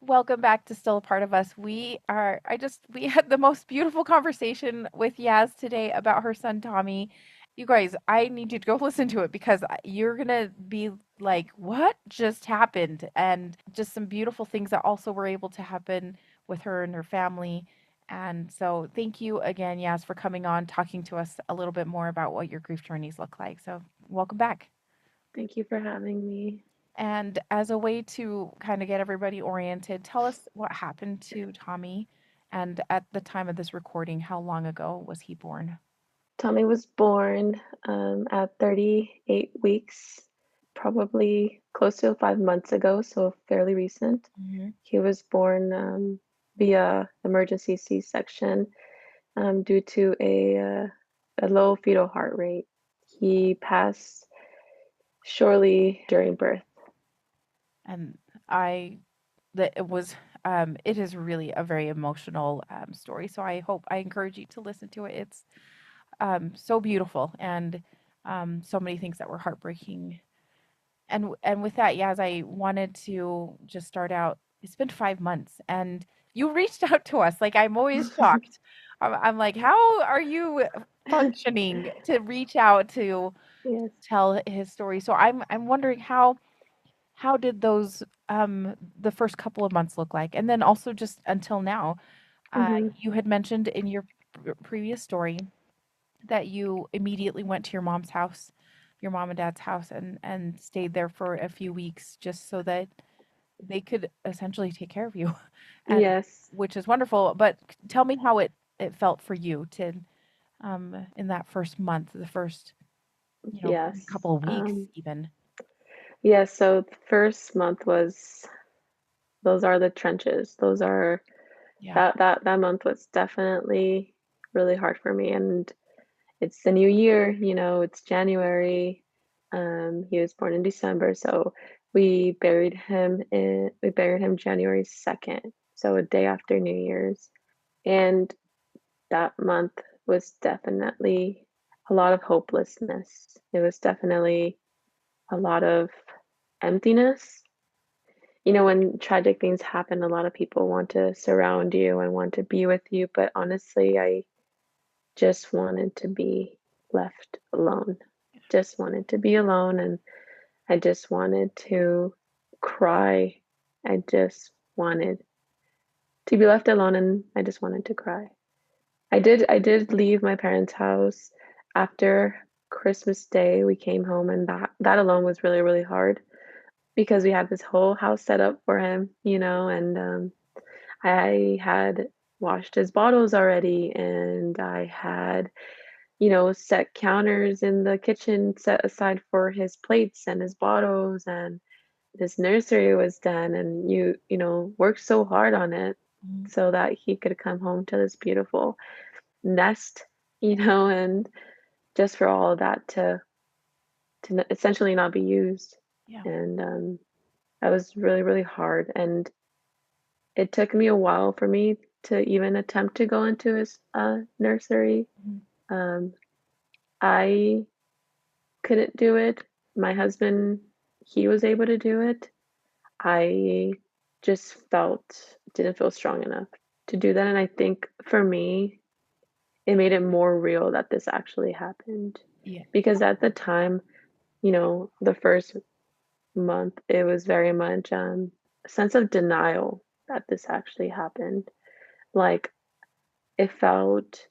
Welcome back to Still a Part of Us. We had the most beautiful conversation with Yaz today about her son Tommy. You guys, I need you to go listen to it because you're gonna be like, what just happened? And just some beautiful things that also were able to happen with her and her family. And so thank you again, Yaz, for coming on, talking to us a little bit more about what your grief journeys look like. So welcome back. Thank you for having me. And as a way to kind of get everybody oriented, tell us what happened to Tommy. And at the time of this recording, how long ago was he born? Tommy was born at 38 weeks, probably close to 5 months ago, so fairly recent. Hmm. He was born via emergency C-section due to a low fetal heart rate. He passed shortly during birth. And I, that it was, it is really a very emotional story. So I encourage you to listen to it. It's so beautiful and so many things that were heartbreaking. And with that, yeah, as I wanted to just start out, it's been 5 months and you reached out to us. Like I'm always shocked. I'm like, how are you functioning to reach out to Yes. tell his story? So I'm wondering how did those the first couple of months look like, and then also just until now. Hmm. You had mentioned in your previous story that you immediately went to your mom's house, your mom and dad's house, and stayed there for a few weeks just so that they could essentially take care of you, and Yes. which is wonderful. But tell me how it felt for you to in that first month, the first Yes. couple of weeks even. Yes. So the first month was, those are the trenches. Those are Yeah. that month was definitely really hard for me, and it's the new year, it's January. He was born in December, so we buried him January 2nd, so a day after New Year's. And that month was definitely a lot of hopelessness. It was definitely a lot of emptiness. When tragic things happen, a lot of people want to surround you and want to be with you, but honestly, I just wanted to be left alone. Just wanted to be alone, and I just wanted to cry. I just wanted to be left alone, and I just wanted to cry. I did leave my parents' house after Christmas Day. We came home, and that alone was really, really hard because we had this whole house set up for him, and I had washed his bottles already, and I had set counters in the kitchen set aside for his plates and his bottles, and this nursery was done, and worked so hard on it Mhm. so that he could come home to this beautiful nest, and just for all of that to essentially not be used. Yeah. And that was really, really hard, and it took me a while for me to even attempt to go into his nursery. Mhm. um, I couldn't do it. My husband, he was able to do it. I just didn't feel strong enough to do that. And I think for me, it made it more real that this actually happened. Yeah. Because at the time, the first month, it was very much a sense of denial that this actually happened. Like, it felt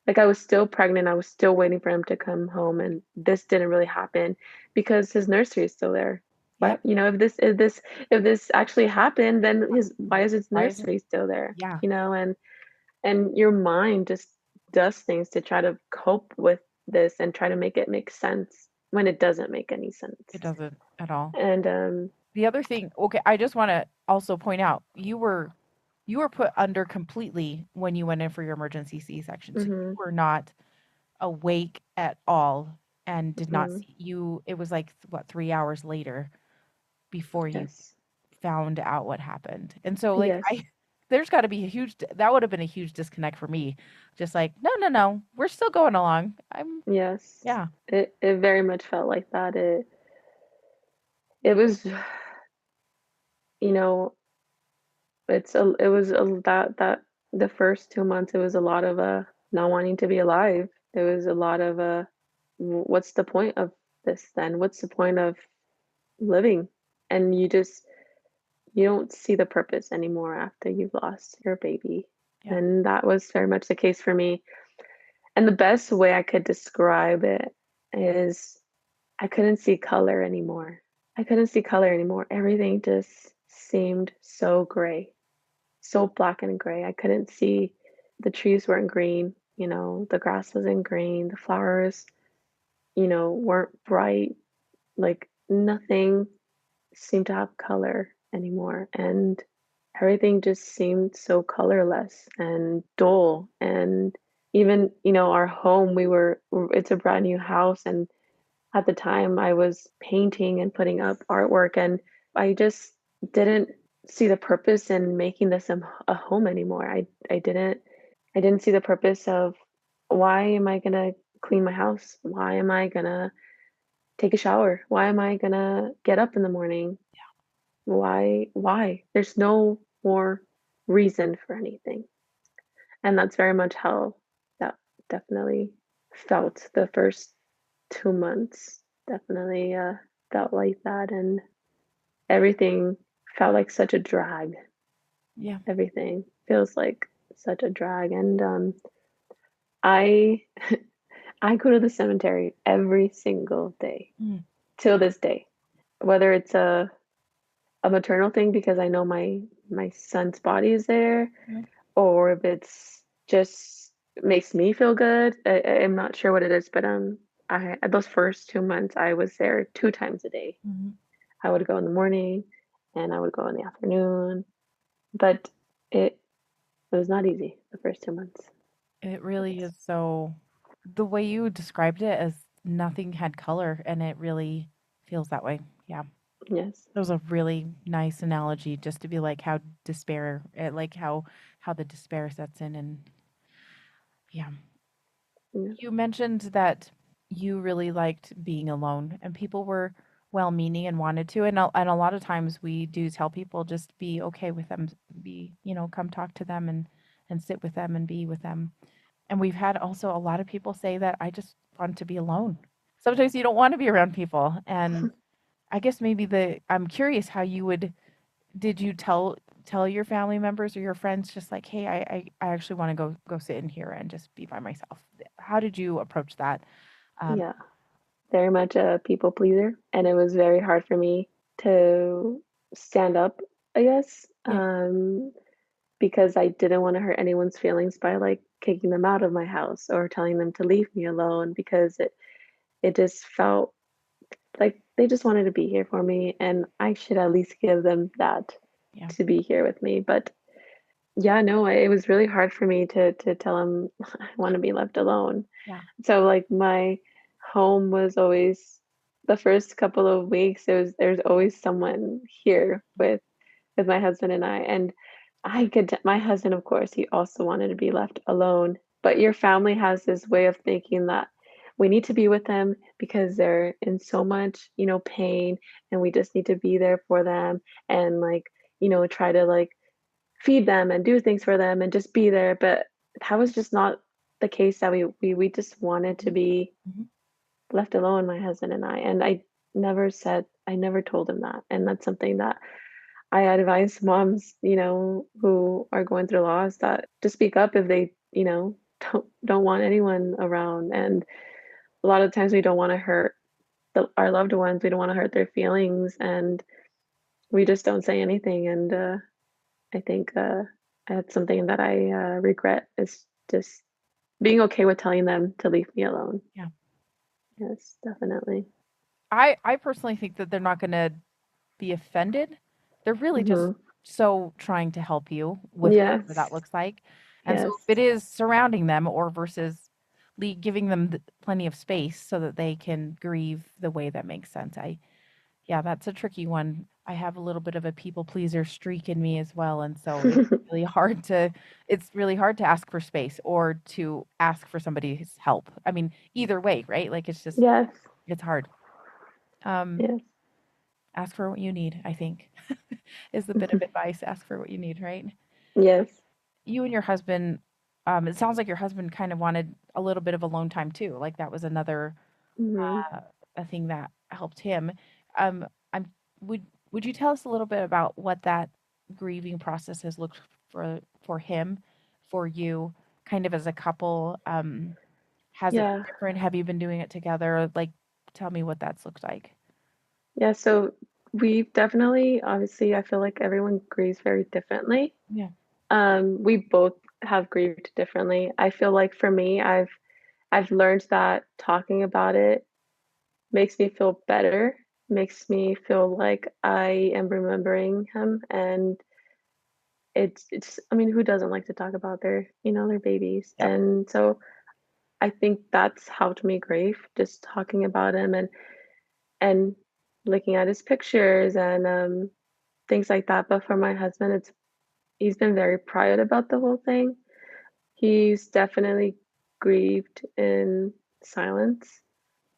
like I was still pregnant. I was still waiting for him to come home, and this didn't really happen because his nursery is still there. Yep. But if this actually happened, then his why is his Why is it? nursery still there? Yeah. And your mind just does things to try to cope with this and try to make it make sense when it doesn't make any It sense. doesn't at all. And The other thing, okay, I just want to also point out you were put under completely when you went in for your emergency C-section. So you mhm, were not awake at all and did not mhm, see you. It was like what, 3 hours later before you yes, found out what happened. And so like yes, I there's got to be a that would have been a huge disconnect for me. Just like, no, no, no. We're still going along. I'm yes. yeah. It very much felt like that. It was, you know, it was that the first 2 months it was a lot of not wanting to be alive. It was a lot of what's the point of this then? What's the point of living? And you don't see the purpose anymore after you've lost your baby. Yeah. And that was very much the case for me. And the best way I could describe it is I couldn't see color anymore. I couldn't see color anymore. Everything just seemed so gray, so black and gray. I couldn't see the trees weren't green, the grass wasn't green, the flowers, weren't bright. Like nothing seemed to have color anymore. And everything just seemed so colorless and dull. And even, our home, it's a brand new house. And at the time, I was painting and putting up artwork, and I just didn't see the purpose in making this a home anymore. I didn't see the purpose of why am I gonna clean my house? Why am I gonna take a shower? Why am I gonna get up in the morning? Why? There's no more reason for anything. And that's very much how that definitely felt the first 2 months. Definitely felt like that. And everything felt like such a drag. Yeah. Everything feels like such a drag. And I I go to the cemetery every single day Mm. till this day. Whether it's a maternal thing because I know my son's body is there, Yeah. or if it's just makes me feel good. I'm not sure what it is, but I those first 2 months I was there 2 times a day. Mhm. I would go in the morning and I would go in the afternoon, but it it was not easy the first 2 months. It really It's, is so the way you described it as nothing had color, and it really feels that way. Yeah. yes, That was a really nice analogy just to be like how despair, like how the despair sets in and yeah. yeah, You mentioned that you really liked being alone and people were well-meaning and wanted to and a lot of times we do tell people just be okay with them, be, come talk to them and sit with them and be with them. And we've had also a lot of people say that I just want to be alone. Sometimes you don't want to be around people. And I guess maybe I'm curious how you would, did you tell your family members or your friends just like, hey, I actually want to go sit in here and just be by myself. How did you approach that? Um, yeah. Very much a people pleaser, and it was very hard for me to stand up, I guess. yeah, Because I didn't want to hurt anyone's feelings by like kicking them out of my house or telling them to leave me alone because it just felt like they just wanted to be here for me and I should at least give them that yeah, to be here with me. But yeah, no, it was really hard for me to tell them I want to be left alone. yeah, So like my home was always the first couple of weeks there's always someone here with my husband and I. And my husband, of course, he also wanted to be left alone. But your family has this way of thinking that we need to be with them because they're in so much, pain, and we just need to be there for them and like, try to like feed them and do things for them and just be there. But that was just not the case that we just wanted to mhm, be mhm, left alone, my husband and I. And I never told him that. And that's something that I advise moms, who are going through loss that to speak up if they, don't want anyone around. And a lot of times we don't want to hurt our loved ones. We don't want to hurt their feelings, and we just don't say anything. And I think that's something that I regret is just being okay with telling them to leave me alone. yeah. Yes, definitely. I personally think that they're not going to be offended. They're really just Hmm. so trying to help you with whatever that Yes. looks like. And so Yes. if it is surrounding them or versus giving them plenty of space so that they can grieve the way that makes sense. Yeah, that's a tricky one. I have a little bit of a people pleaser streak in me as well, and so really hard to it's really hard to ask for space or to ask for somebody's help. I mean, either way, right? Like it's just Yes. it's hard. Um, Yes. ask for what you need, I think, is the bit of advice. Ask for what you need, right? Yes. You and your husband, it sounds like your husband kind of wanted a little bit of alone time too. Like that was another Hmm. uh, a thing that helped him. Um, I'm would would you tell us a little bit about what that grieving process has looked for him, for you, kind of as a couple? Has it been Yeah. different? Have you been doing it together? Like, tell me what that's looked like. Yeah. So we've definitely, obviously, I feel like everyone grieves very differently. Yeah. We both have grieved differently. I feel like for me, I've learned that talking about it makes me feel better, makes me feel like I am remembering him, and it's I mean, who doesn't like to talk about their babies? Yep. And so I think that's helped me grieve, just talking about him and looking at his pictures and things like that. But for my husband, he's been very private about the whole thing. He's definitely grieved in silence.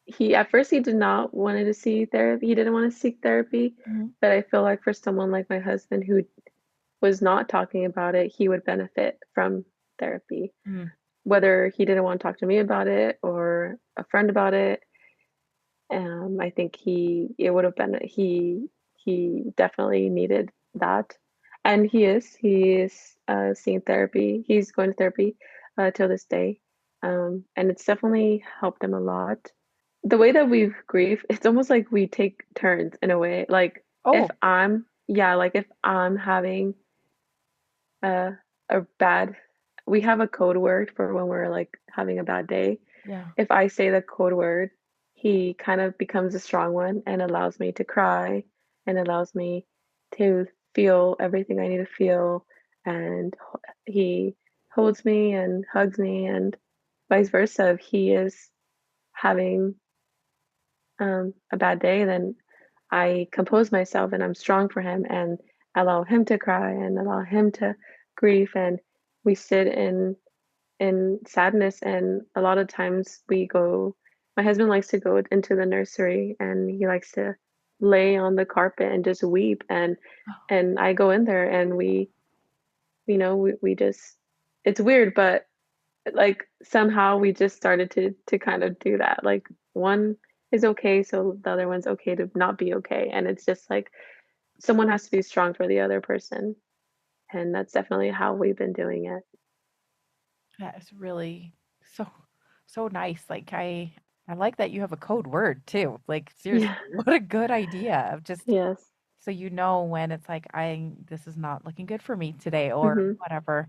He at first he did not wanted to see therapy. He didn't want to seek therapy, Mhm. but I feel like for someone like my husband who was not talking about it, he would benefit from therapy. Mhm. Whether he didn't want to talk to me about it or a friend about it, I think it would have been he definitely needed that, and he is seeing therapy. He's going to therapy till this day, and it's definitely helped him a lot. The way that we grieve, it's almost like we take turns in a way. Like if Oh, I'm yeah, like if I'm having a a bad, we have a code word for when we're like having a bad day. yeah. If I say the code word, he kind of becomes a strong one and allows me to cry and allows me to feel everything I need to feel. And he holds me and hugs me, and vice versa. If he is having a bad day, then I compose myself and I'm strong for him and allow him to cry and allow him to grieve. And we sit in sadness, and a lot of times my husband likes to go into the nursery and he likes to lay on the carpet and just weep, and I go in there and we just, it's weird, but like somehow we just started to kind of do that. Like one is okay, so the other one's okay to not be okay, and it's just like someone has to be strong for the other person, and that's definitely how we've been doing it. That is really so so nice. Like I like that you have a code word too. Like seriously, Yeah. what a good idea of just Yes. so you know when it's like this is not looking good for me today or Hmm. whatever.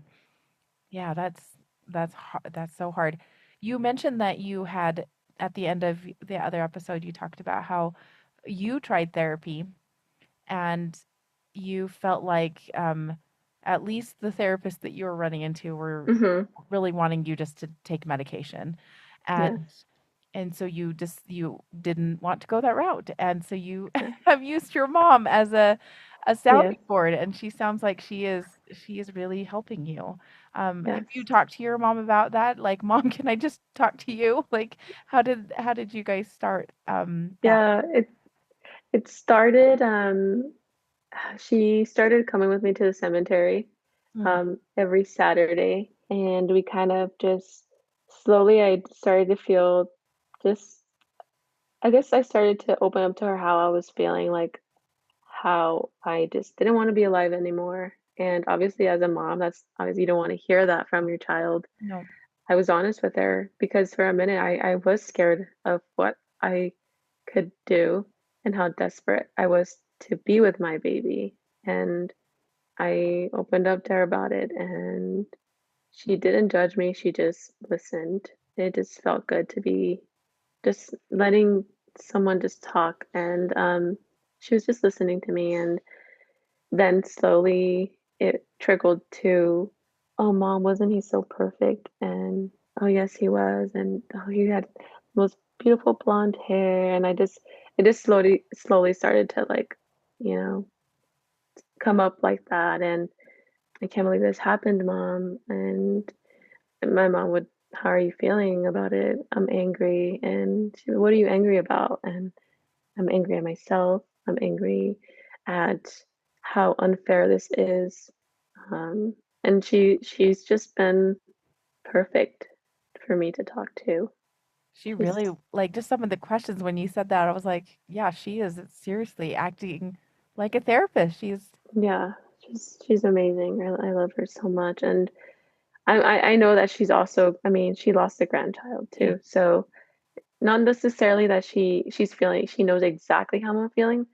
Yeah, that's so hard. You mentioned that you had at the end of the other episode you talked about how you tried therapy and you felt like at least the therapist that you were running into were Hmm. really wanting you just to take medication and Yes. so you didn't want to go that route and so you Yeah. have used your mom as a Yes. sounding board and she sounds like she is really helping you. Have you Yes. talked to your mom about that? Like, mom, can I just talk to you? Like, how did you guys start that? Yeah. It started. She started coming with me to the cemetery Mm. every Saturday, and we kind of just slowly. I started to feel just. I guess I started to open up to her how I was feeling, like how I just didn't want to be alive anymore. And obviously, as a mom, that's obviously you don't want to hear that from your child. No. I was honest with her because for a minute I was scared of what I could do and how desperate I was to be with my baby. And I opened up to her about it, and she didn't judge me. She just listened. It just felt good to be just letting someone just talk. And she was just listening to me. And then slowly it trickled to, "Oh, mom, wasn't he so perfect?" And, "Oh, yes, he was." And, "Oh, he had the most beautiful blonde hair." And it just slowly started to like, you know, come up like that. And, "I can't believe this happened, mom." And my mom would, "How are you feeling about it?" "I'm angry." And she, "What are you angry about?" And, "I'm angry at myself." I'm angry at how unfair this is. And she's just been perfect for me to talk to. She She's really like just some of the questions when you said that, I was like, yeah, she is seriously acting like a therapist. She's yeah, she's amazing. I love her so much, and I know that she's also. I mean, she lost a grandchild yeah, too, so not necessarily that she's feeling. She knows exactly how I'm feeling,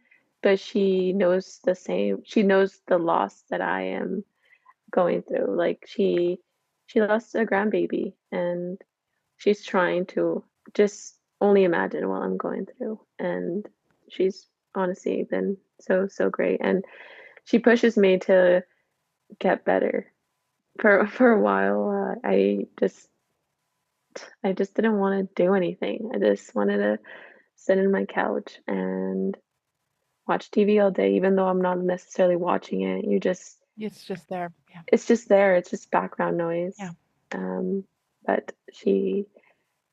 but she knows the same. She knows the loss that I am going through. Like she lost a grandbaby, and she's trying to just only imagine what I'm going through. And she's honestly been so great. And she pushes me to get better. For a while, I just didn't want to do anything. I just wanted to sit in my couch and watch TV all day, even though I'm not necessarily watching it. it's just there. Yeah, It's just there. It's just background yeah, noise. Um, but she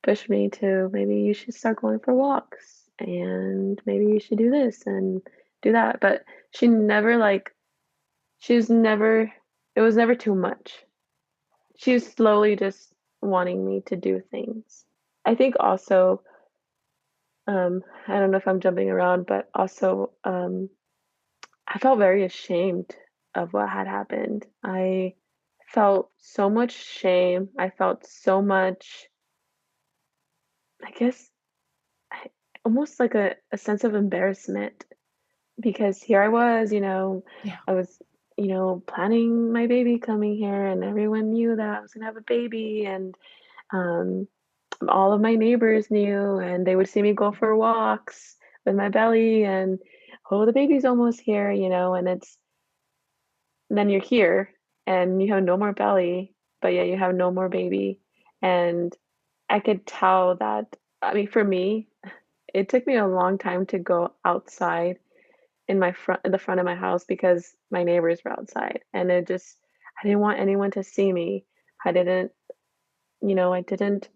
pushed me to maybe you should start going for walks and maybe you should do this and do that. But she never like, she was never, it was never too much. She was slowly just wanting me to do things. I think also, I don't know if I'm jumping around, but also, I felt very ashamed of what had happened. I felt so much shame. I felt so much, I guess, I, almost like a sense of embarrassment because here I was, yeah, I was, planning my baby coming here, and everyone knew that I was gonna have a baby, and um, all of my neighbors knew, and they would see me go for walks with my belly, and oh, the baby's almost here, and then you're here, and you have no more belly, but yet you have no more baby, and I could tell that. I mean, for me, it took me a long time to go outside in the front of my house because my neighbors were outside, and I didn't want anyone to see me. I didn't, I didn't.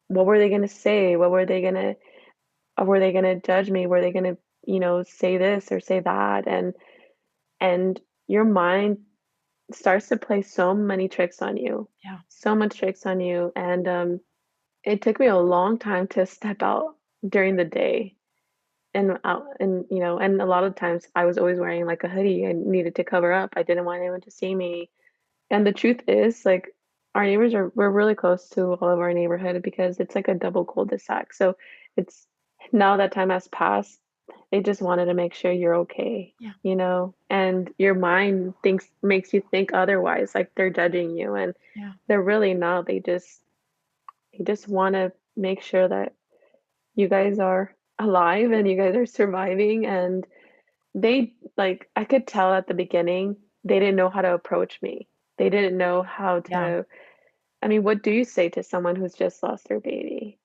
What were they gonna say? Were they gonna judge me? Were they gonna, say this or say that? And your mind starts to play so many tricks on you, yeah, so much tricks on you, and it took me a long time to step out during the day and out and a lot of times I was always wearing like a hoodie. I needed to cover up. I didn't want anyone to see me. And the truth is, like, our neighbors we're really close to all of our neighborhood because it's like a double cul-de-sac. So it's now that time has passed, they just wanted to make sure you're okay, yeah, and your mind thinks makes you think otherwise, like they're judging you, and yeah, they're really not. They just want to make sure that you guys are alive and you guys are surviving. And I could tell at the beginning, they didn't know how to approach me. They didn't know how yeah, to, I mean, what do you say to someone who's just lost their baby,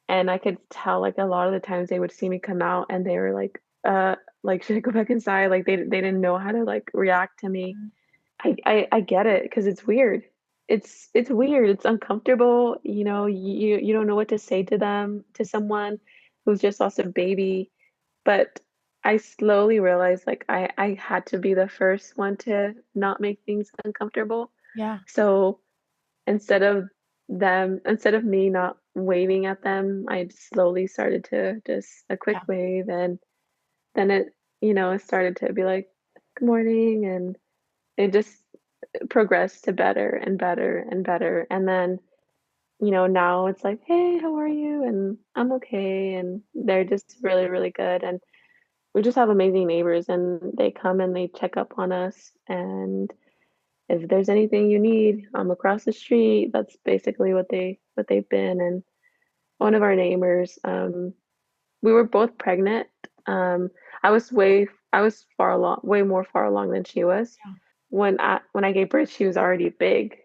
And I could tell, like, a lot of the times they would see me come out and they were like, should I go back inside? Like they didn't know how to like react to me. mm, I get it because it's weird. It's weird. It's uncomfortable. You don't know what to say to someone who's just lost a baby. But I slowly realized like I had to be the first one to not make things uncomfortable. yeah, So instead of me not waving at them, I slowly started to just a quick yeah, wave, and then it started to be like, good morning, and it just progressed to better and better and better. And then, now it's like, hey, how are you? And I'm okay. And they're just really, really good. And we just have amazing neighbors, and they come and they check up on us. And if there's anything you need, I'm across the street. That's basically what they've been. And one of our neighbors, we were both pregnant. Um, I was far along, way more far along than she was. yeah, When I gave birth, she was already big,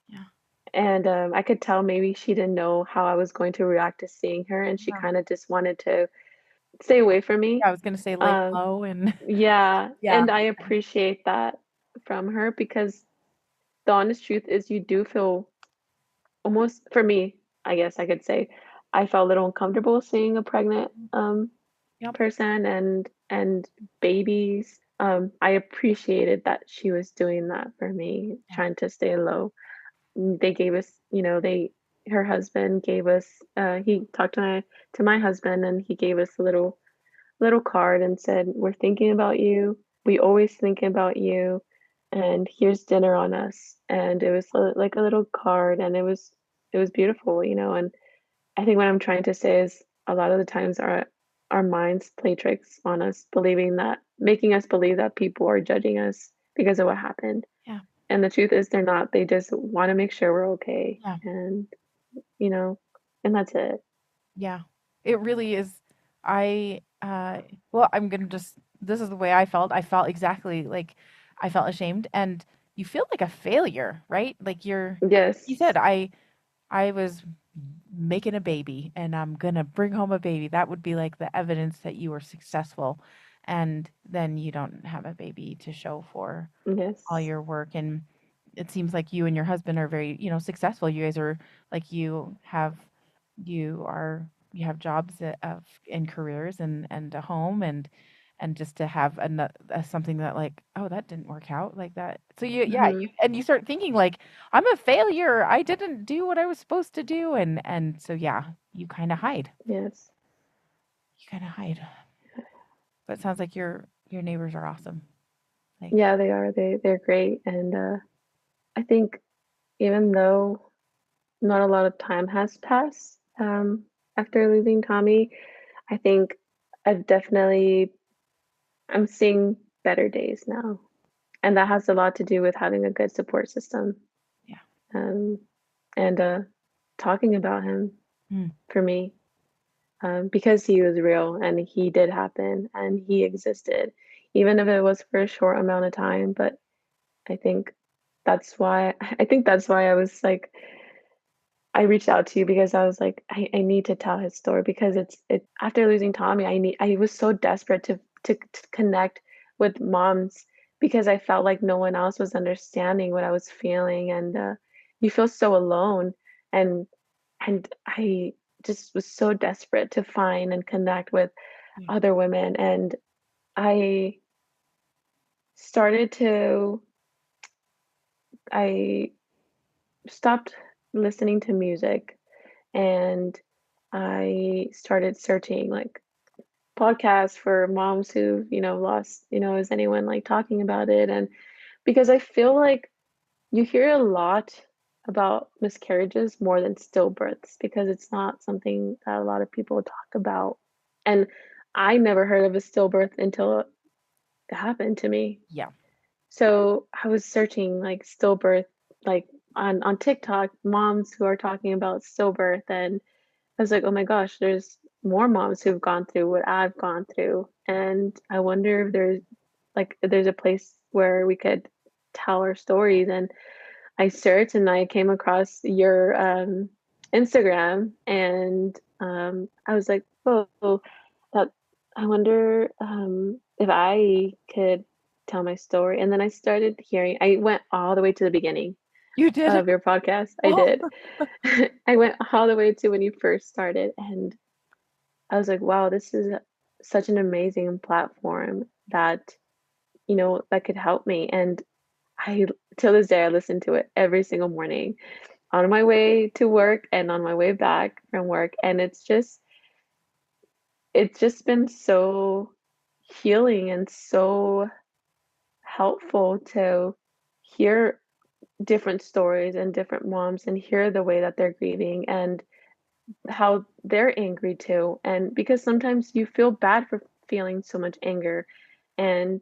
yeah, and I could tell maybe she didn't know how I was going to react to seeing her, and she yeah. kind of just wanted to stay away from me. Yeah, I was gonna say lay Um, low and yeah, yeah, and I yeah, appreciate that from her because the honest truth is you do feel almost, for me, I guess I could say, I felt a little uncomfortable seeing a pregnant mm, Yep. person and babies. I appreciated that she was doing that for me, Yeah. trying to stay low. They gave us, her husband gave us, he talked to my husband, and he gave us a little card and said, "We're thinking about you. We always think about you, and here's dinner on us." And it was like a little card, and it was beautiful, and I think what I'm trying to say is a lot of the times our minds play tricks on us, making us believe that people are judging us because of what happened. Yeah. And the truth is they're not. They just want to make sure we're okay. Yeah. And, you know, and that's it. Yeah. It really is. I well, I'm gonna just this is the way I felt. I felt exactly like I felt ashamed, and you feel like a failure, right? Like you Yes. said, I was making a baby and I'm gonna bring home a baby. That would be like the evidence that you were successful. And then you don't have a baby to show for all Yes. your work. And it seems like you and your husband are very, successful. You guys are like you have jobs of and careers and a home and just to have something that like, oh, that didn't work out like that. So Hmm. you start thinking like, I'm a failure. I didn't do what I was supposed to do. And so, yeah, you kind of hide. Yes. You kind of hide. But it sounds like your neighbors are awesome. Like, Yeah, they are. They're great. And I think even though not a lot of time has passed after losing Tommy, I think I've definitely I'm seeing better days now. And that has a lot to do with having a good support system, yeah. um, and talking about him Mm, for me, because he was real and he did happen and he existed, even if it was for a short amount of time. But I think I was like, I reached out to you because I was like, I need to tell his story because it after losing Tommy, I was so desperate to connect with moms because I felt like no one else was understanding what I was feeling, and you feel so alone, and I just was so desperate to find and connect with yeah. other women, and I started to I stopped listening to music, and I started searching like podcasts for moms who, lost, is anyone like talking about it? And because I feel like you hear a lot about miscarriages more than stillbirths because it's not something that a lot of people talk about. And I never heard of a stillbirth until it happened to me. Yeah. So I was searching like stillbirth, like on TikTok, moms who are talking about stillbirth, and I was like, "Oh my gosh, there's more moms who've gone through what I've gone through." And I wonder if there's a place where we could tell our stories. And I searched and I came across your Instagram, and I was like, "Oh, that I wonder if I could tell my story." And then I went all the way to the beginning You did? of your podcast. I Oh, did. I went all the way to when you first started, and I was like, wow, this is such an amazing platform that could help me. And I, till this day, I listen to it every single morning on my way to work and on my way back from work. And it's just been so healing and so helpful to hear different stories and different moms and hear the way that they're grieving and how they're angry too. And because sometimes you feel bad for feeling so much anger, and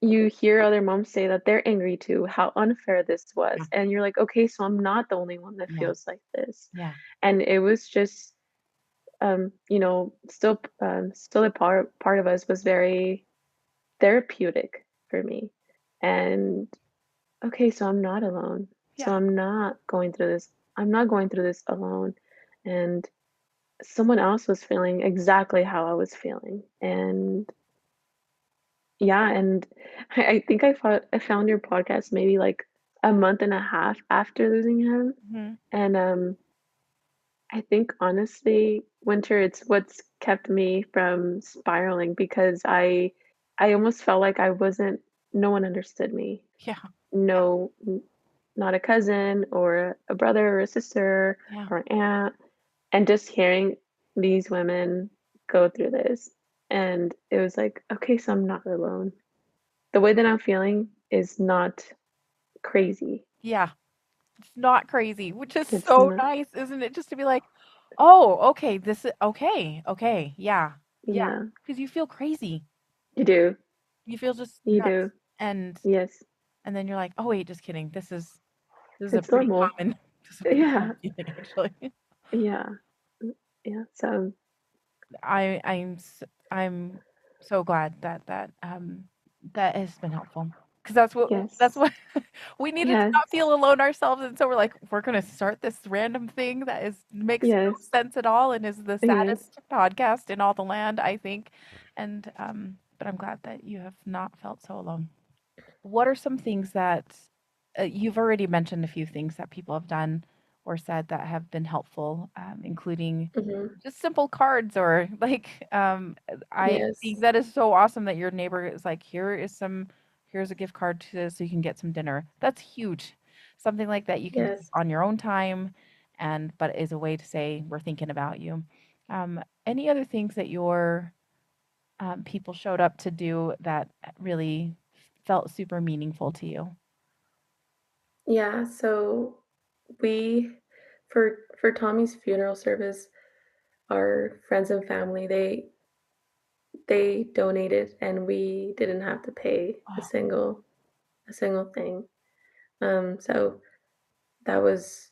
you hear other moms say that they're angry too, how unfair this yeah. was. And you're like, okay, so I'm not the only one that Yeah. feels like this. Yeah. And it was just, still a part of us was very therapeutic for me. And okay, so I'm not alone. So Yeah. I'm not going through this alone. And someone else was feeling exactly how I was feeling. And yeah, and I think I found your podcast maybe like a month and a half after losing him. Mhm. And I think honestly, winter, it's what's kept me from spiraling because I almost felt like I wasn't no one understood me. Yeah, yeah, No, not a cousin or a brother or a sister yeah, or aunt. And just hearing these women go through this, and it was like, okay, so I'm not alone. The way that I'm feeling is not crazy. yeah. It's not crazy, which is It's so not, nice, isn't it? Just to be like, "Oh, okay, this is okay, okay, yeah, yeah," yeah, because you feel crazy. you do. You feel just You nuts, do. and Yes. and then you're like, "Oh, wait, just kidding. This is a It's pretty normal. common this is a pretty Yeah. common feeling, actually." Yeah. Yeah. So, I'm so glad that that has been helpful because that's yes. what we needed to Yes. not feel alone ourselves, and so we're like, we're gonna start this random thing that is makes no Yes. sense at all and is the Yes. saddest podcast in all the land, I think, and but I'm glad that you have not felt so alone. What are some things that you've already mentioned a few things that people have done or said that have been helpful, including Mhm. just simple cards or like I think Yes. that is so awesome that your neighbor is like, here's a gift card to so you can get some dinner. That's huge. Something like that you can do Yes. on your own time and but is a way to say we're thinking about you. Any other things that your people showed up to do that really felt super meaningful to you? Yeah, so we for Tommy's funeral service, our friends and family, they donated and we didn't have to pay Oh, a single thing. So that was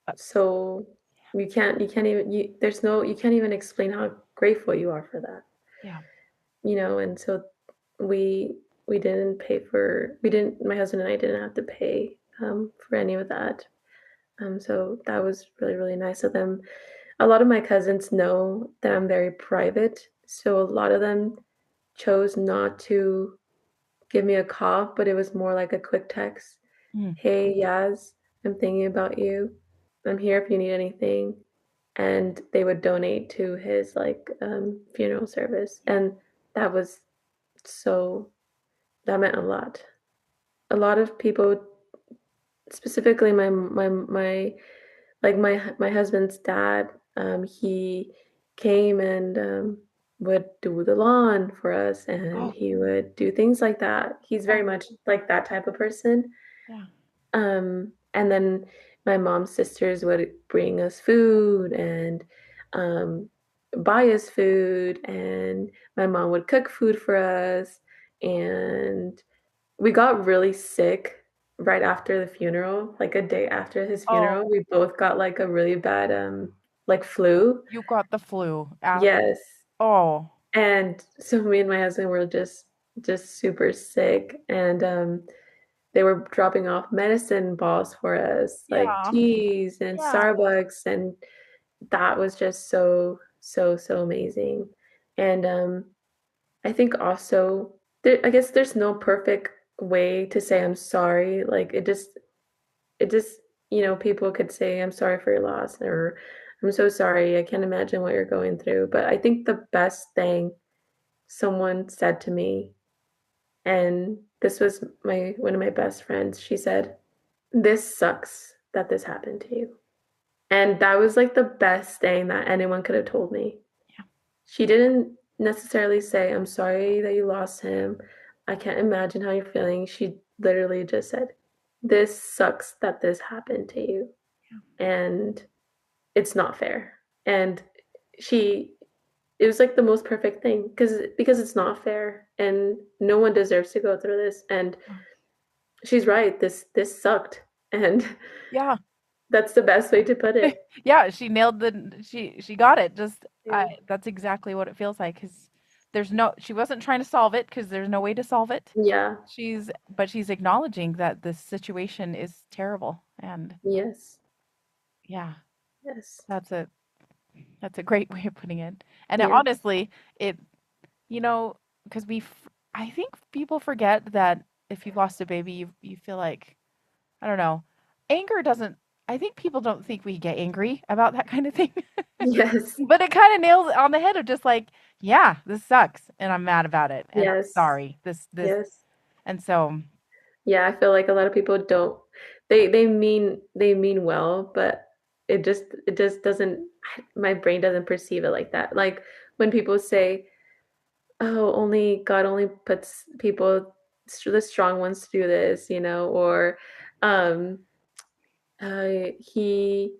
uh, so you can't even you can't even explain how grateful you are for that. yeah, You know, and so we we didn't pay for we didn't my husband and I didn't have to pay for any of that. So that was really, really nice of them. A lot of my cousins know that I'm very private, so a lot of them chose not to give me a call, but it was more like a quick text. mm, Hey, Yaz, I'm thinking about you. I'm here if you need anything. And they would donate to his like funeral service. yeah, And that was so, that meant a lot. A lot of people, specifically my husband's dad, he came and would do the lawn for us, and oh, he would do things like that. He's yeah, very much like that type of person. yeah, And then my mom's sisters would bring us food and um, buy us food, and my mom would cook food for us. And we got really sick right after the funeral, like a day after his oh, funeral. We both got like a really bad like flu. you got the flu. Yes. Oh, And so me and my husband were just super sick, and they were dropping off medicine balls for us, like yeah, teas and yeah, Starbucks, and that was just so, so, so amazing. And I think also I guess there's no perfect way to say I'm sorry. Like it just, people could say I'm sorry for your loss, or I'm so sorry. I can't imagine what you're going through. But I think the best thing someone said to me, and this was my one of my best friends, she said, "This sucks that this happened to you." And that was like the best thing that anyone could have told me. yeah, She didn't necessarily say, "I'm sorry that you lost him. I can't imagine how you're feeling." She literally just said, "This sucks that this happened to you. yeah, And it's not fair." And she it was like the most perfect thing because it's not fair and no one deserves to go through this. And yeah. she's right. This sucked. And Yeah. that's the best way to put it. Yeah, she nailed she got it. Just Yeah. that's exactly what it feels like because there's no she wasn't trying to solve it because there's no way to solve it. Yeah. She's acknowledging that this situation is terrible and Yes. yeah, Yes. that's a that's a great way of putting it. And it, Yes. honestly, it you know, because I think people forget that if you've lost a baby, you feel like I don't know, anger doesn't. I think people don't think we get angry about that kind of thing, Yes, but it kind of nails it on the head of just like, yeah, this sucks, and I'm mad about it, and I'm yes, sorry. This, yes. and so, Yeah, I feel like a lot of people don't they mean well, but it just doesn't my brain doesn't perceive it like that. Like when people say, "Oh, only God only puts people the strong ones to do this," or um he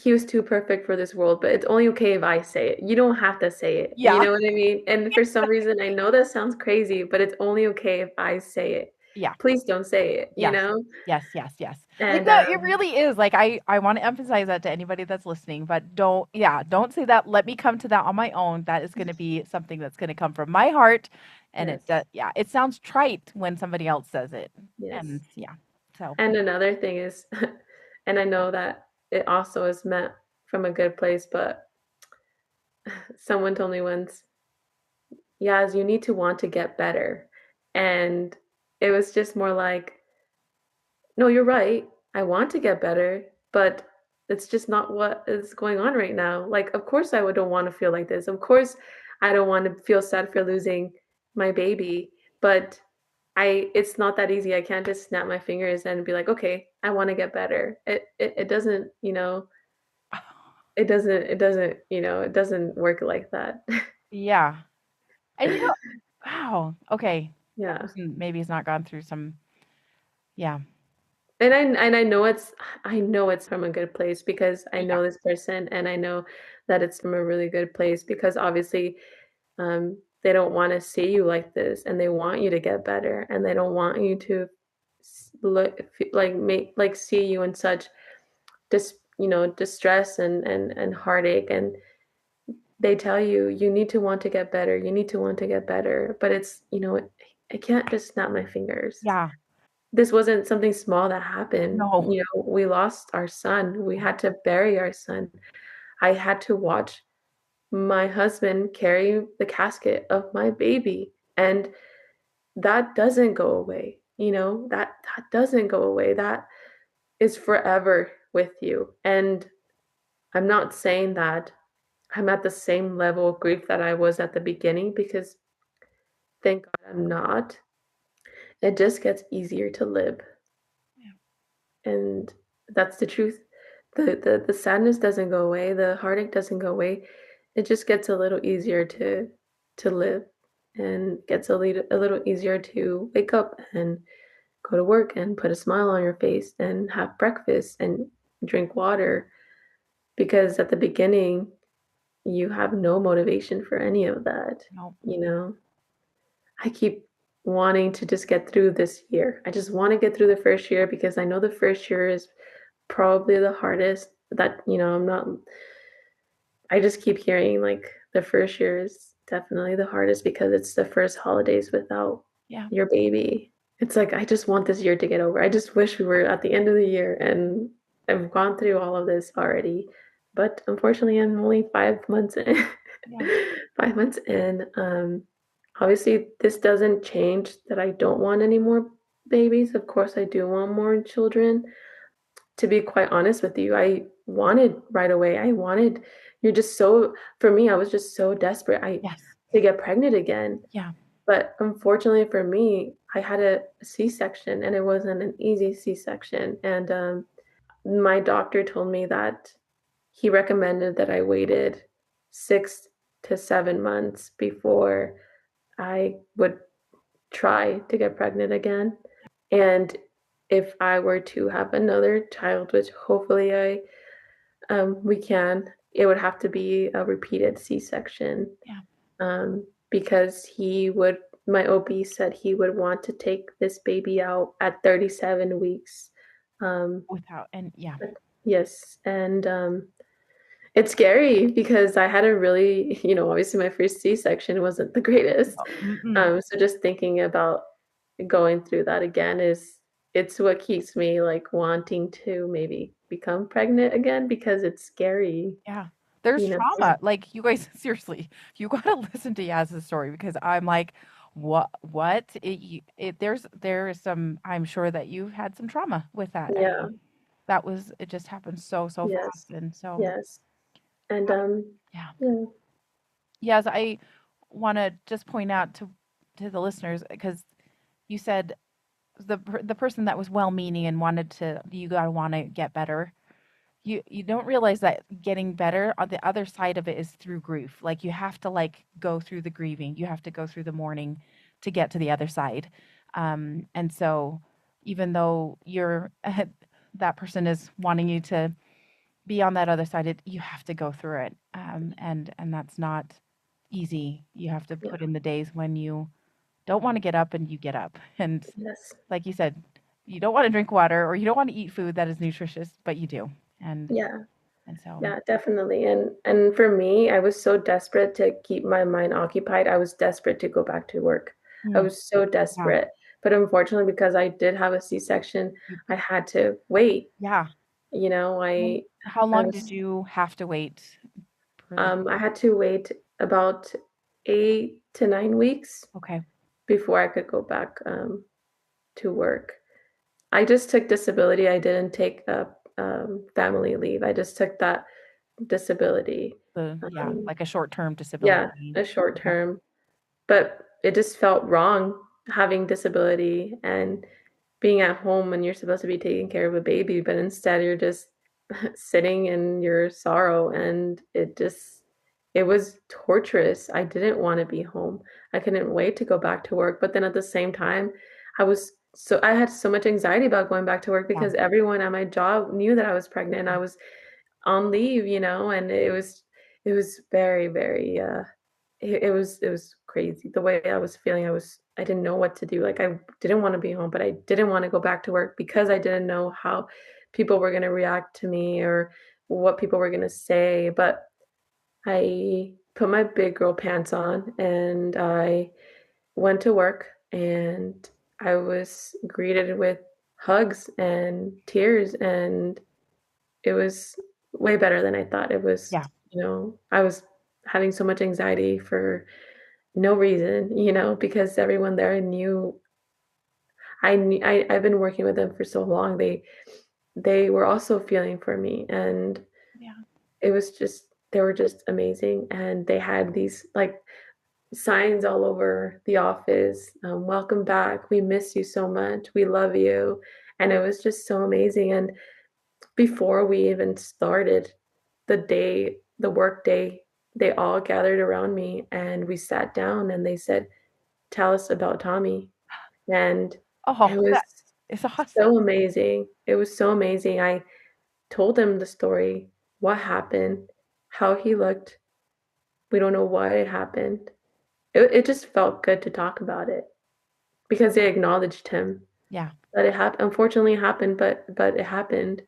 was too perfect for this world, but it's only okay if I say it. You don't have to say it. You yeah, know what I mean? And for some reason, I know that sounds crazy, but it's only okay if I say it. yeah. Please don't say it, you Yes. know? Yes, yes, yes. Like, And no, it really is, like, I wanna emphasize that to anybody that's listening, but don't yeah, don't say that, "Let me come to that on my own." That is gonna be something that's gonna come from my heart, and it yes, yeah, it sounds trite when somebody else says it, yes. and yeah, so And another thing is, and I know that it also is meant from a good place, but someone told me once, Yaz, you need to want to get better. And it was just more like, no, you're right. I want to get better, but it's just not what is going on right now. Like, of course, don't want to feel like this. Of course, I don't want to feel sad for losing my baby, but it's not that easy. I can't just snap my fingers and be like, okay, I want to get better. It doesn't, it doesn't work like that. yeah, and, wow, okay, that Yeah. person maybe has not gone through some yeah, And I know it's from a good place because I yeah, know this person and I know that it's from a really good place because obviously they don't want to see you like this and they want you to get better and they don't want you to look like make like see you in such distress and heartache, and they tell you you need to want to get better, you need to want to get better, but I can't just snap my fingers. yeah, This wasn't something small that happened. no, We lost our son. We yeah, had to bury our son. I had to watch my husband carry the casket of my baby. And that doesn't go away. That doesn't go away. That is forever with you. And I'm not saying that I'm at the same level of grief that I was at the beginning because thank God I'm not. It just gets easier to live. yeah, And that's the truth. The sadness doesn't go away, the heartache doesn't go away. It just gets a little easier to live and gets a little easier to wake up and go to work and put a smile on your face and have breakfast and drink water, because at the beginning you have no motivation for any of that, no, you know. I keep wanting to just get through this year. I just want to get through the first year because I know the first year is probably the hardest. That, I'm not, I just keep hearing like the first year is definitely the hardest because it's the first holidays without yeah, your baby. It's like, I just want this year to get over. I just wish we were at the end of the year and I've gone through all of this already. But unfortunately, I'm only 5 months in. yeah, 5 months in. Obviously, this doesn't change that I don't want any more babies. Of course, I do want more children. To be quite honest with you, I wanted right away. You're just so, for me, I was just so desperate yes, to get pregnant again. yeah, But unfortunately for me, I had a C-section and it wasn't an easy C-section. And my doctor told me that he recommended that I waited 6 to 7 months before I would try to get pregnant again. And if I were to have another child, which hopefully we can, it would have to be a repeated C-section, yeah, because my OB said he would want to take this baby out at 37 weeks. Um, without and yeah, yes, and it's scary because I had a really, obviously my first C-section wasn't the greatest. no, mm-mm, So just thinking about going through that again it's what keeps me like wanting to maybe become pregnant again because it's scary, yeah. There's you know? trauma, like, you guys seriously, you gotta listen to Yaz's story because I'm like, what? There is some I'm sure that you've had some trauma with that, Yeah. it just happened so fast. Yes. And so, Yes. And yeah. yeah. Yes, I want to just point out to the listeners because you said the person that was well-meaning and wanted to you gotta want to get better. You don't realize that getting better on the other side of it is through grief. Like you have to like go through the grieving. You have to go through the mourning to get to the other side. And so even though you're that person is wanting you to be on that other side, you have to go through it. And that's not easy. You have to Yeah. put in the days when you don't want to get up and you get up. And Yes. like you said, you don't want to drink water or you don't want to eat food that is nutritious, but you do. Yeah. And so, Yeah, definitely. And for me, I was so desperate to keep my mind occupied. I was desperate to go back to work. I mm, was so yeah, desperate. But unfortunately, because I did have a C-section, you, I had to wait. yeah. You know, How I long did was you have to wait for the? I had to wait about 8 to 9 weeks Okay, before I could go back to work. I just took disability. I didn't take family leave. I just took that disability. yeah, Um, like a short-term yeah, disability. a short Yeah, term. But it just felt wrong having disability and being at home when you're supposed to be taking care of a baby, but instead you're just sitting in your sorrow, and it was torturous. I didn't want to be home. I couldn't wait to go back to work, but then at the same time, I had so much anxiety about going back to work yeah, because everyone at my job knew that I was pregnant. I was on leave, and it was very, very it was crazy. The way I was feeling, I didn't know what to do. Like I didn't want to be home, but I didn't want to go back to work because I didn't know how people were going to react to me or what people were going to say. But I put my big girl pants on and I went to work, and I was greeted with hugs and tears, and it was way better than I thought. It was, yeah, I was having so much anxiety for no reason, because everyone there knew I've been working with them for so long. They were also feeling for me, and yeah, they were just amazing, and they had these like signs all over the office. Welcome back. We miss you so much. We love you. And it was just so amazing. And before we even started the work day, they all gathered around me and we sat down and they said, "Tell us about Tommy." And oh, it was that is awesome. so amazing. It was so amazing. I told them the story, what happened, how he looked. We don't know why it happened. It just felt good to talk about it because they acknowledged him Yeah, that it happened. Unfortunately, it happened, but it happened,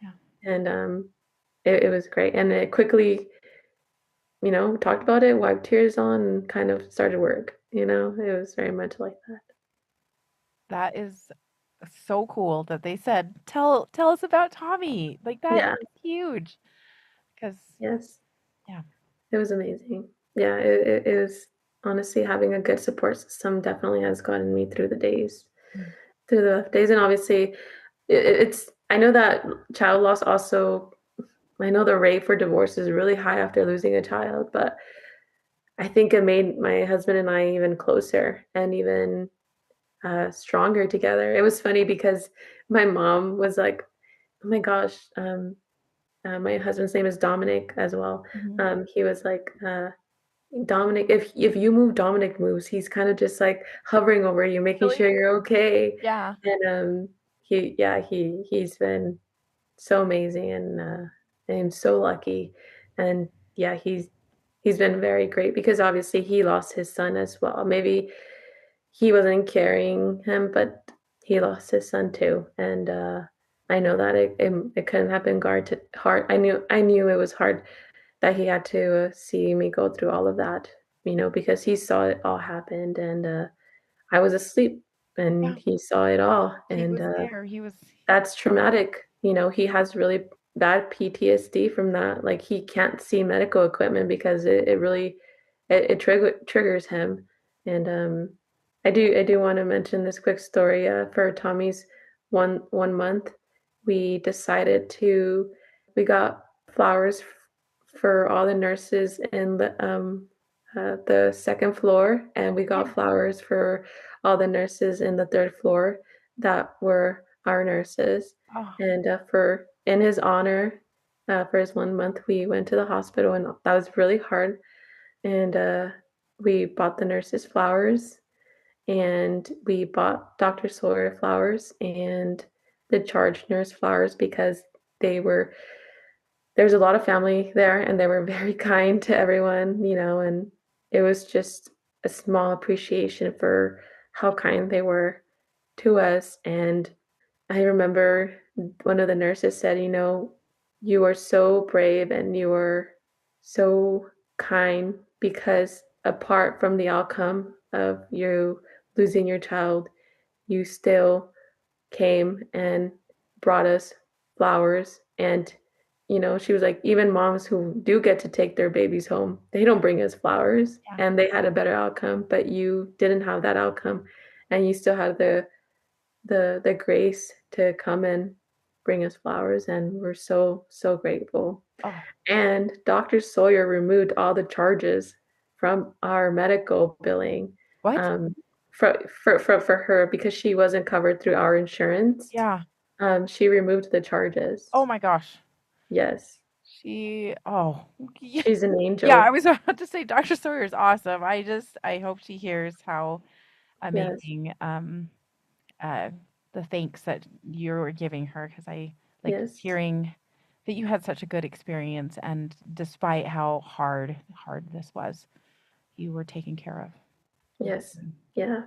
yeah. and it was great. And it quickly, talked about it, wiped tears on, and kind of started work. It was very much like that. That is so cool that they said, "Tell us about Tommy." Like that Yeah. is huge. Because Yes. yeah, It was amazing. Yeah. It was honestly having a good support system definitely has gotten me mm, through the days, and obviously, it's. I know that child loss also. I know the rate for divorce is really high after losing a child, but I think it made my husband and I even closer and even stronger together. It was funny because my mom was like, "Oh my gosh," my husband's name is Dominic as well. mhm. He was like, "Dominic, if you move, Dominic moves. He's kind of just like hovering over you, making Really? sure you're okay." Yeah. And he's been so amazing, and I'm so lucky. And yeah, he's been very great because obviously he lost his son as well. Maybe he wasn't carrying him, but he lost his son too. And I know that it couldn't have been hard. I knew it was hard that he had to see me go through all of that, because he saw it all happen, and I was asleep, Yeah. and he saw it all, He and was there. He was that's traumatic. He has really bad PTSD from that. Like he can't see medical equipment because it really triggers him. And I do want to mention this quick story for Tommy's one month. we decided to we got flowers for all the nurses in the second floor, and we got Yeah. flowers for all the nurses in the third floor that were our nurses. Oh, And for in his honor, for his 1 month, we went to the hospital, and that was really hard. And we bought the nurses flowers, and we bought Dr. Sawyer flowers and the charge nurse flowers because they were there's a lot of family there, and they were very kind to everyone, and it was just a small appreciation for how kind they were to us. And I remember one of the nurses said, you are so brave and you are so kind because apart from the outcome of you losing your child, you still came and brought us flowers. And, she was like, even moms who do get to take their babies home, they don't bring us flowers yeah. and they had a better outcome, but you didn't have that outcome. And you still had the grace to come and bring us flowers, and we're so so grateful. Oh, And Dr. Sawyer removed all the charges from our medical billing, what? um, for her because she wasn't covered through our insurance. Yeah. She removed the charges. Oh my gosh. Yes, Oh, yeah. she's an Yeah, I angel. was about to say Dr. Sawyer is awesome. I hope she hears how Yes, amazing uh the thanks that you're giving her, because I like just yes, hearing that you had such a good experience, and despite how hard this was, you were taken care of. yes, Mhm. yeah.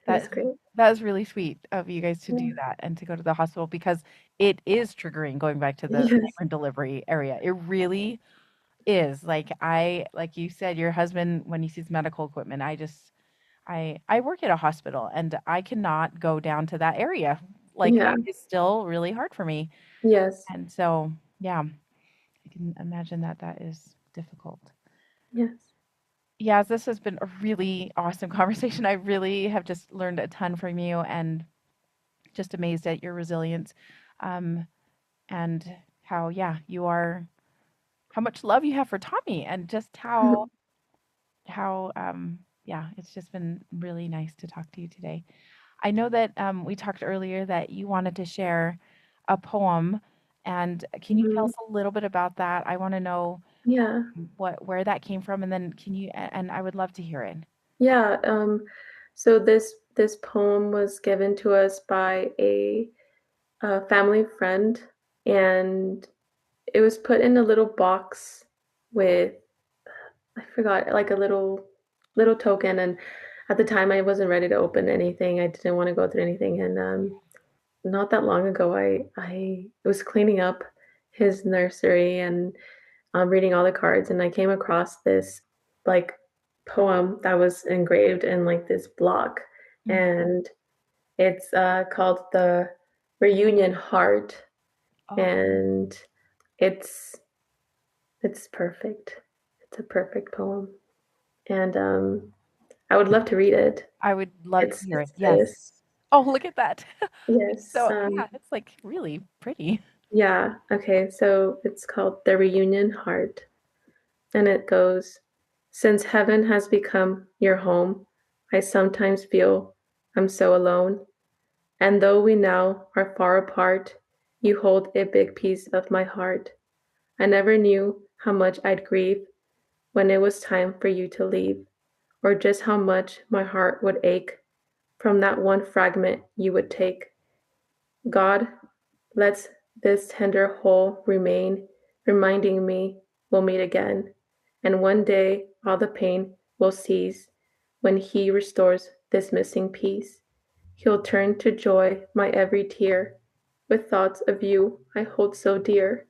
It was That great. that is really sweet of you guys to do Yeah. that and to go to the hospital, because it is triggering going back to the Yes, labor and delivery area. It really is. Like you said, your husband, when he sees medical equipment, I work at a hospital and I cannot go down to that area. Like, yeah, it's still really hard for me. yes, And so, yeah, I can imagine that that is difficult. yes. Yeah, this has been a really awesome conversation. I really have just learned a ton from you, and just amazed at your resilience, um, and how, yeah, how much love you have for Tommy, and just yeah, it's just been really nice to talk to you today. I know that we talked earlier that you wanted to share a poem, and can you tell Mhm. us a little bit about that? I want to know Yeah, where that came from, and then and I would love to hear it. yeah. So this poem was given to us by a family friend, and it was put in a little box with I forgot like a little token. And at the time, I wasn't ready to open anything. I didn't want to go through anything. And not that long ago, I was cleaning up his nursery and reading all the cards, and I came across this like poem that was engraved in like this block, Mm. and it's called the Reunion Heart, Oh, and it's it's perfect. It's a perfect poem, and I would love to read it. I would love to hear it. It's Yes. this. Oh, look at that. Yes. So, yeah, it's like really pretty. Yeah. Okay. So it's called the Reunion Heart. And it goes, since heaven has become your home, I sometimes feel I'm so alone. And though we now are far apart, you hold a big piece of my heart. I never knew how much I'd grieve when it was time for you to leave, or just how much my heart would ache from that one fragment you would take. God, let this tender hole remain, reminding me we'll meet again. And one day all the pain will cease when He restores this missing piece. He'll turn to joy my every tear with thoughts of you I hold so dear,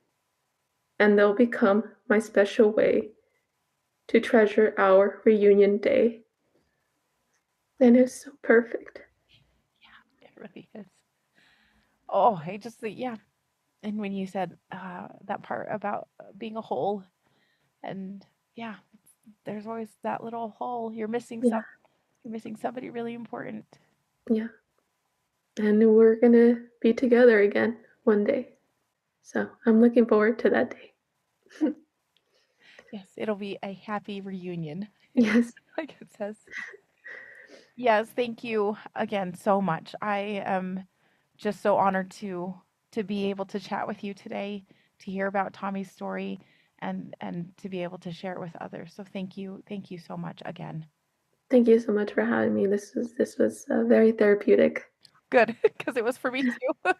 and they'll become my special way to treasure our reunion day. And it's so perfect. It really is. Oh, I just think, yeah. And when you said that part about being a whole, and yeah, there's always that little hole. Yeah, You're missing somebody really important. yeah. And we're gonna be together again. one day. So I'm looking forward to that day. Yes, it'll be a happy reunion, Yes. like it says. Yes, thank you again so much. I am just so honored to be able to chat with you today, to hear about Tommy's story and to be able to share it with others. So thank you so much again. Thank you so much for having me. This was very therapeutic. Good, because it was for me too.